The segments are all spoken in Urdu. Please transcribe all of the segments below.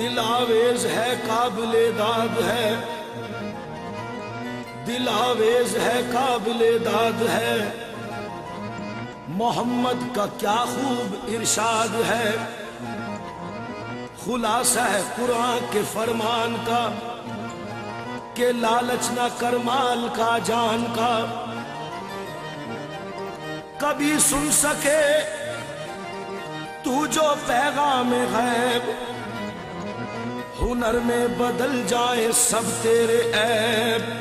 دل آویز ہے قابل داد ہے، دل آویز ہے قابل داد ہے، محمد کا کیا خوب ارشاد ہے، خلاصہ ہے قرآن کے فرمان کا کہ لالچ نہ کر مال کا جان کا، کبھی سن سکے تو جو پیغام غیب، ہنر میں بدل جائے سب تیرے عیب۔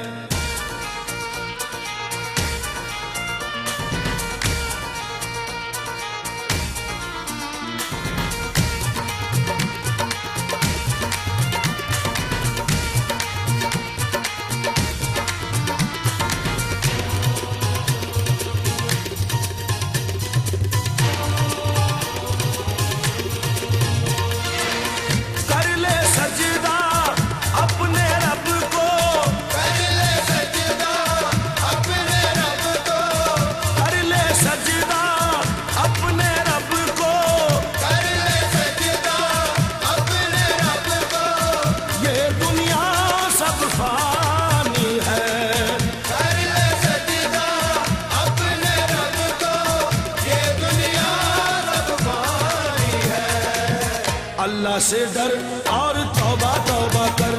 اللہ سے ڈر اور توبہ توبہ کر،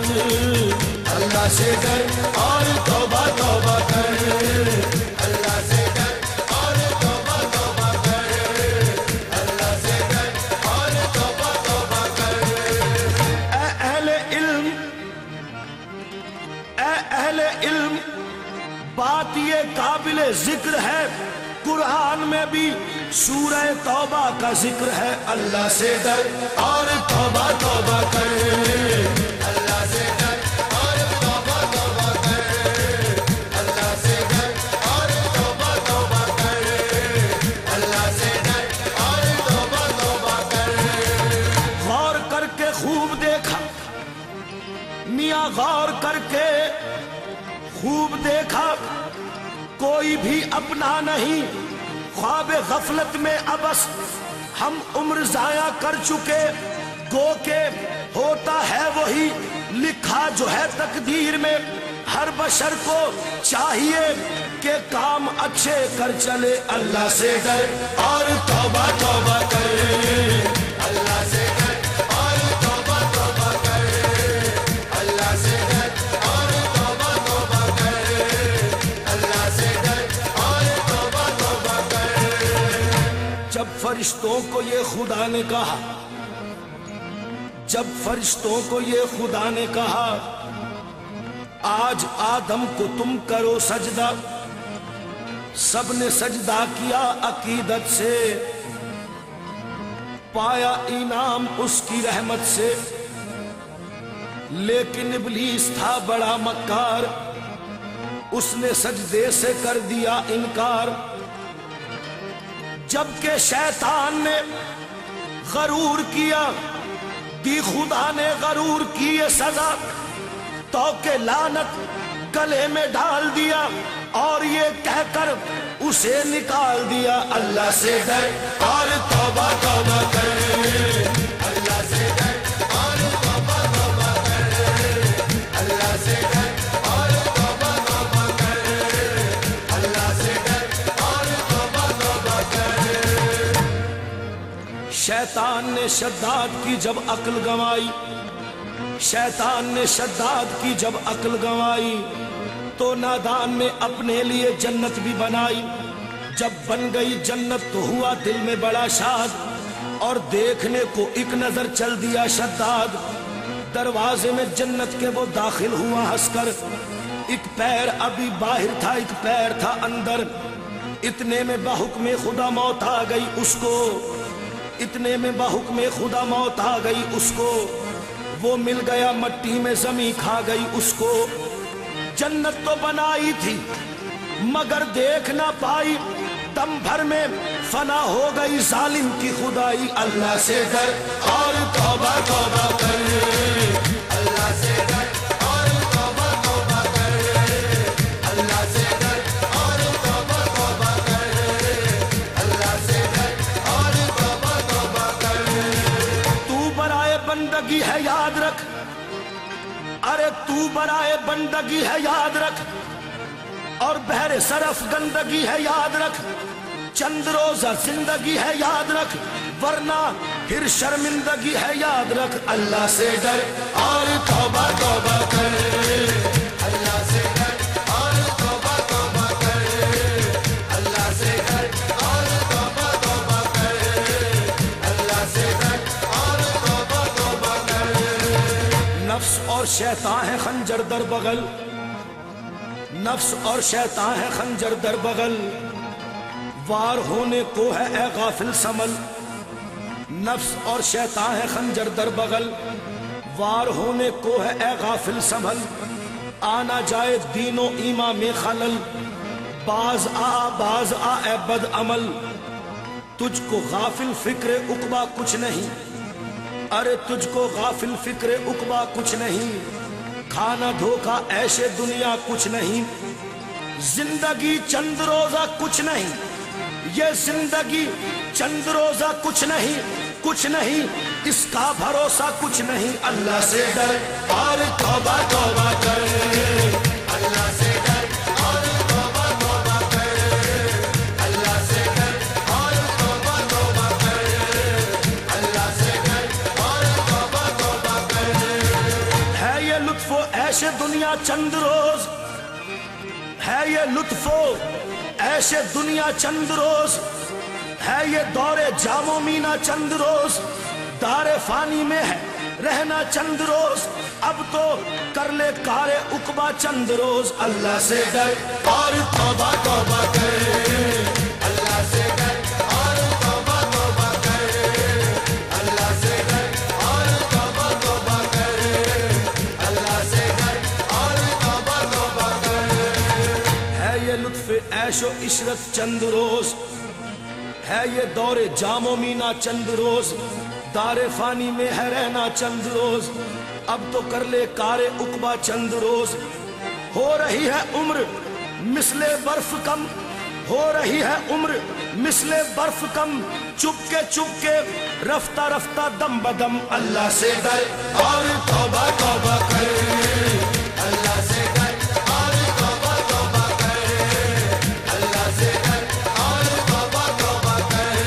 اللہ سے ڈر اور توبہ توبہ کر، اللہ سے ڈر اور توبہ توبہ کر، اللہ سے ڈر اور توبہ توبہ کر۔ اے اہل علم، اے اہل علم، بات یہ قابل ذکر ہے، قرآن میں بھی سورہ توبہ کا ذکر ہے، اللہ سے ڈر اور توبہ توبہ کر، اللہ سے ڈر اور توبہ توبہ کر، اللہ سے ڈر اور توبہ توبہ کر، اللہ سے ڈر اور توبہ توبہ کر۔ غور کر کے خوب دیکھا میاں، غور کر کے خوب دیکھا، کوئی بھی اپنا نہیں، خواب غفلت میں ابس ہم عمر ضائع کر چکے، گو کہ ہوتا ہے وہی لکھا جو ہے تقدیر میں، ہر بشر کو چاہیے کہ کام اچھے کر چلے، اللہ سے ڈر اور توبہ توبہ کر، اللہ سے ڈر اور توبہ توبہ کر، اللہ سے ڈر اور توبہ توبہ کر، اللہ سے ڈر اور توبہ توبہ کر۔ جب فرشتوں کو یہ خدا نے کہا، جب فرشتوں کو یہ خدا نے کہا آج آدم کو تم کرو سجدہ، سب نے سجدہ کیا عقیدت سے، پایا انعام اس کی رحمت سے، لیکن ابلیس تھا بڑا مکار، اس نے سجدے سے کر دیا انکار، جبکہ شیطان نے غرور کیا، دی خدا نے غرور کی یہ سزا، تو کہ لعنت گلے میں ڈال دیا اور یہ کہہ کر اسے نکال دیا، اللہ سے ڈر اور توبہ توبہ کر، اللہ سے ڈر اور توبہ توبہ کر، اللہ سے ڈر اور توبہ توبہ کر، اللہ سے ڈر اور توبہ توبہ کر۔ شیطان نے شداد کی جب عقل گنوائی، شیطان نے شداد کی جب عقل گنوائی، تو نادان نے اپنے لیے جنت بھی بنائی، جب بن گئی جنت تو ہوا دل میں بڑا شاد، اور دیکھنے کو ایک نظر چل دیا شداد، دروازے میں جنت کے وہ داخل ہوا ہنس کر، ایک پیر ابھی باہر تھا ایک پیر تھا اندر، اتنے میں بحکم خدا موت آ گئی اس کو، اتنے میں بحکم خدا موت آ گئی اس کو، وہ مل گیا مٹی میں زمین کھا گئی اس کو، جنت تو بنائی تھی مگر دیکھ نہ پائی، دم بھر میں فنا ہو گئی ظالم کی خدائی، اللہ سے ڈر اور توبہ توبہ کر، اللہ سے ڈر اور توبہ توبہ کر، اللہ سے ڈر اور توبہ توبہ کر، اللہ سے ڈر اور توبہ توبہ کر۔ تو برائے بندگی ہے یاد ارے تو برائے بندگی ہے یاد رکھ، اور بہر صرف گندگی ہے یاد رکھ، چند روزہ زندگی ہے یاد رکھ، ورنہ پھر شرمندگی ہے یاد رکھ۔ اللہ سے ڈر اور توبہ توبہ کر، اللہ سے ڈر اور توبہ توبہ کر، اللہ سے ڈر اور توبہ توبہ کر، اللہ سے ڈر اور توبہ توبہ کر۔ نفس اور شیطان ہے خنجر در بغل، نفس اور شیطان ہے خنجر در بغل، وار ہونے کو ہے اے غافل سنبھل۔ نفس اور شیطان ہے خنجر در بغل، وار ہونے کو ہے اے غافل سنبھل۔ آنا جائے دین و ایمان میں خلل، باز آ اے بد عمل۔ تجھ کو غافل فکر عقبہ کچھ نہیں، ارے تجھ کو غافل فکر عقبہ کچھ نہیں، کھانا دھوکا ایشے دنیا کچھ نہیں، زندگی چند روزہ کچھ نہیں، یہ زندگی چند روزہ کچھ نہیں، کچھ نہیں اس کا بھروسہ کچھ نہیں۔ اللہ سے ڈر اور توبہ توبہ کر، اللہ سے ڈر اور توبہ توبہ کر، اللہ سے ڈر اور توبہ توبہ کر، اللہ سے ڈر اور توبہ توبہ کر۔ ہے یہ لطف و عیش دنیا چند روز، ہے یہ لطف و عیش دنیا چند روز، ہے یہ دور جام و مینا چند روز، دار فانی میں ہے رہنا چند روز، اب تو کر لے کار عقبہ چند روز۔ اللہ سے ڈر اور توبہ توبہ کر، اللہ سے ڈر اور توبہ توبہ کر، اللہ سے ڈر اور توبہ توبہ کر، اللہ سے ڈر اور توبہ توبہ کر۔ ہے یہ لطف عیش و عشرت چند روز، ہے یہ دور جام و مینا چند روز، دار فانی میں ہے رہنا چند روز، اب تو کر لے کار عقبہ چند روز۔ ہو رہی ہے عمر مثل برف کم، ہو رہی ہے عمر مثل برف کم، چپ کے رفتہ رفتہ دم بدم۔ اللہ سے ڈر اور توبہ توبہ کر، اللہ سے ڈر اور توبہ توبہ کر، اللہ سے ڈر اور توبہ توبہ کر،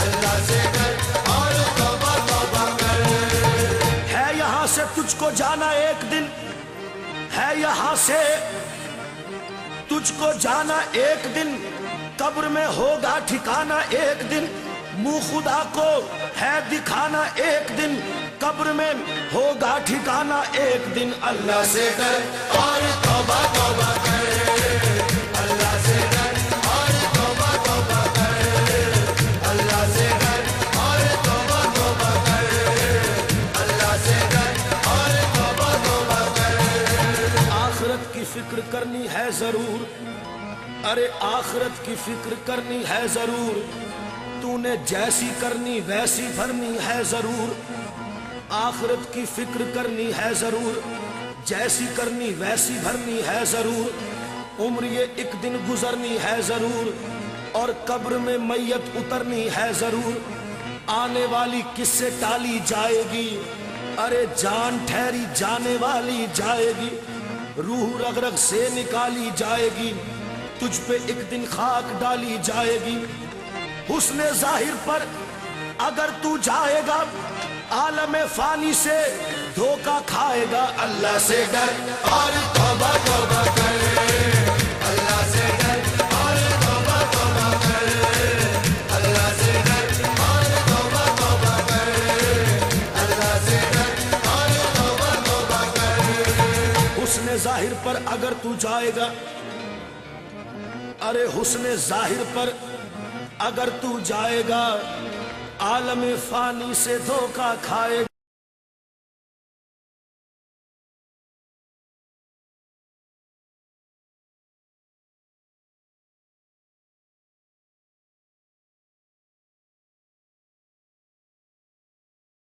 اللہ سے ڈر اور توبہ توبہ کر۔ ہے یہاں سے تجھ کو جانا ایک دن، ہے یہاں سے تجھ کو جانا ایک دن، قبر میں ہوگا ٹھکانا ایک دن، منہ خدا کو ہے دکھانا ایک دن، قبر میں ہوگا ٹھکانا ایک دن۔ اللہ سے ڈر اور توبہ توبہ کر، اللہ سے ڈر اور توبہ توبہ کر، اللہ سے ڈر اور توبہ توبہ کر، اللہ سے ڈر اور توبہ توبہ کر۔ آخرت کی فکر کرنی ہے ضرور، ارے آخرت کی فکر کرنی ہے ضرور، تو نے جیسی کرنی ویسی بھرنی ہے ضرور۔ آخرت کی فکر کرنی ہے ضرور، جیسی کرنی ویسی بھرنی ہے ضرور۔ عمر یہ ایک دن گزرنی ہے ضرور، اور قبر میں میت اترنی ہے ضرور۔ آنے والی کس سے ٹالی جائے گی، ارے جان ٹھہری جانے والی جائے گی، روح رگ رگ سے نکالی جائے گی، تجھ پہ ایک دن خاک ڈالی جائے گی۔ حسن ظاہر پر اگر تو جائے گا، عالم فانی سے دھوکہ کھائے گا۔ اللہ سے ڈر اور توبہ توبہ کر، اللہ سے ڈر اور توبہ توبہ کر، اللہ سے ڈر اور توبہ توبہ کر، اللہ سے ڈر اور توبہ توبہ کر۔ حسن ظاہر پر اگر تو جائے گا، ارے حسن ظاہر پر اگر تو جائے گا، عالم فانی سے دھوکہ کھائے گا۔